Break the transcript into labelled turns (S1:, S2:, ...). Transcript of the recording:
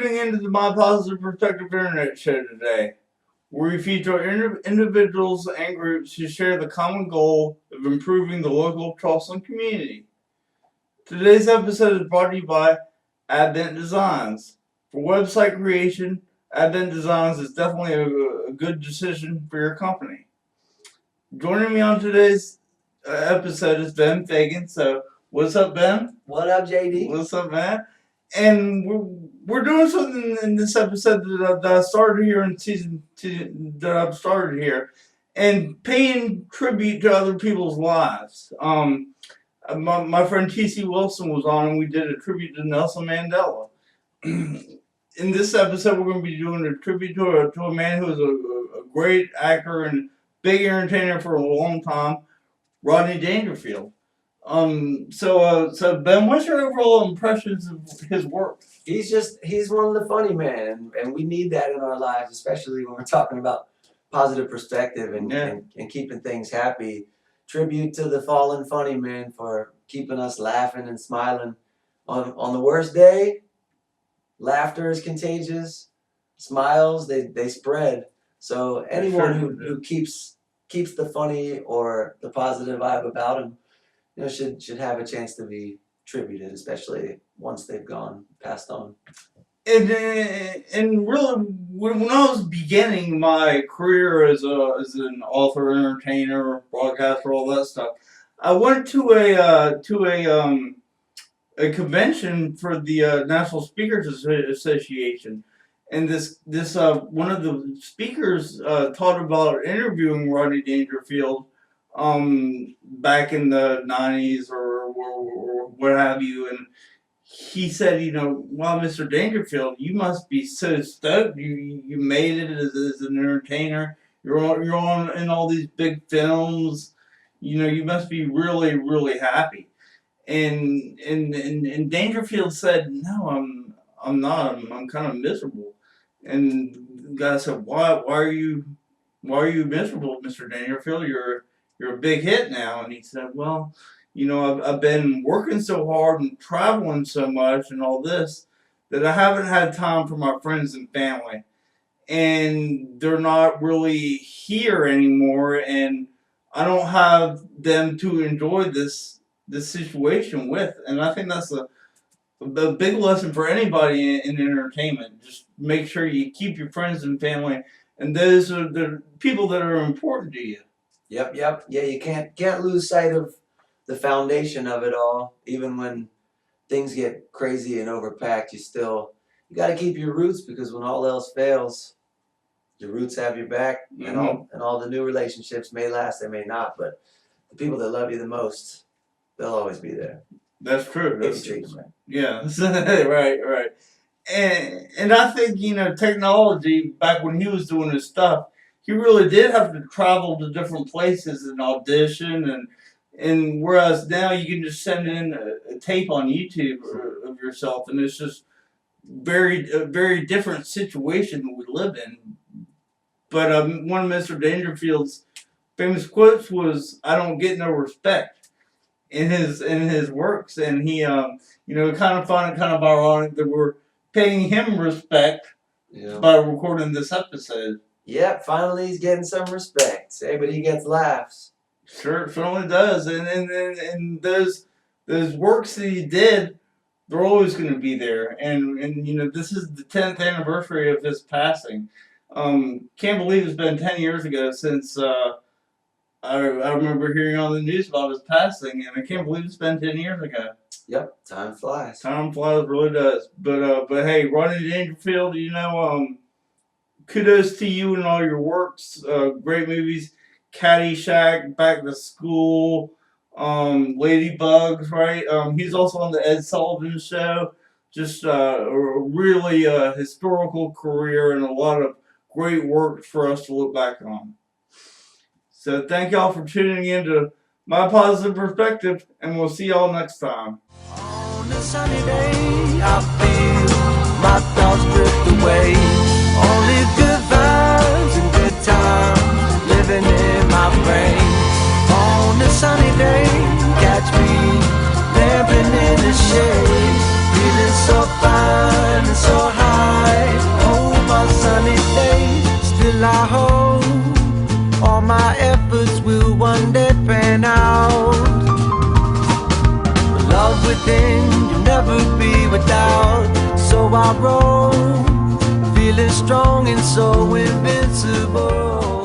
S1: tuning into the My Positive Perspective Internet Show today, where we feature individuals and groups who share the common goal of improving the local Charleston community. Today's episode is brought to you by Advent Designs. For website creation, Advent Designs is definitely a good decision for your company. Joining me on today's episode is Ben Fagan. So, what's up, Ben?
S2: What up, JD?
S1: What's up, man? And we're doing something in this episode that I started here in season 2, that I've started here, and paying tribute to other people's lives. My friend T.C. Wilson was on, and we did a tribute to Nelson Mandela. In this episode, we're going to be doing a tribute to a man who was a great actor and big entertainer for a long time, Rodney Dangerfield. So Ben, what's your overall impressions of his work?
S2: He's one of the funny men, and we need that in our lives, especially when we're talking about positive perspective and keeping things happy. Tribute to the fallen funny man for keeping us laughing and smiling. On the worst day, laughter is contagious. Smiles, they spread. So anyone who keeps the funny or the positive vibe about him, should have a chance to be tributed, especially once they've passed on.
S1: And really, when I was beginning my career as an author, entertainer, broadcaster, all that stuff, I went to a convention for the National Speakers Association, and this one of the speakers taught about interviewing Rodney Dangerfield back in the 90s or what have you, and he said, wow, Mr. Dangerfield, you must be so stoked. You made it as an entertainer. You're on in all these big films. You must be really, really happy. And Dangerfield said, no, I'm not. I'm kind of miserable. And the guy said, why are you miserable, Mr. Dangerfield? You're a big hit now. And he said, well, I've been working so hard and traveling so much and all this that I haven't had time for my friends and family. And they're not really here anymore, and I don't have them to enjoy this situation with. And I think that's a big lesson for anybody in entertainment. Just make sure you keep your friends and family, and those are the people that are important to you.
S2: Yep. Yeah, you can't lose sight of the foundation of it all. Even when things get crazy and overpacked, you got to keep your roots, because when all else fails, your roots have your back.
S1: Mm-hmm.
S2: And all the new relationships may last, they may not, but the people that love you the most, they'll always be there.
S1: That's true.
S2: If you treat them right.
S1: Yeah, right. And I think, technology, back when he was doing his stuff, he really did have to travel to different places and audition, and whereas now you can just send in a tape on YouTube of yourself, and it's just a very different situation that we live in. But one of Mr. Dangerfield's famous quotes was, "I don't get no respect," in his works, and he kind of found it kind of ironic that we're paying him respect by recording this episode.
S2: Yep, finally he's getting some respect. Hey, but he gets laughs.
S1: Sure, it certainly does. And those works that he did, they're always going to be there. And this is the 10th anniversary of his passing. Can't believe it's been 10 years ago since I remember hearing on the news about his passing, and I can't believe it's been 10 years ago.
S2: Yep, time flies.
S1: Time flies, really does. But hey, Rodney Dangerfield, kudos to you and all your works. Great movies, Caddyshack, Back to School, Ladybugs, right? He's also on the Ed Sullivan Show. Just a really historical career and a lot of great work for us to look back on. So thank y'all for tuning in to My Positive Perspective, and we'll see y'all next time.
S3: On a sunny day, I feel my thoughts drift away. Only good vibes and good times living in my brain. On a sunny day, catch me lamping in the shade, feeling so fine and so high. still I hope all my efforts will one day pan out. Love within you'll never be without. So I roll, feeling strong and so invincible.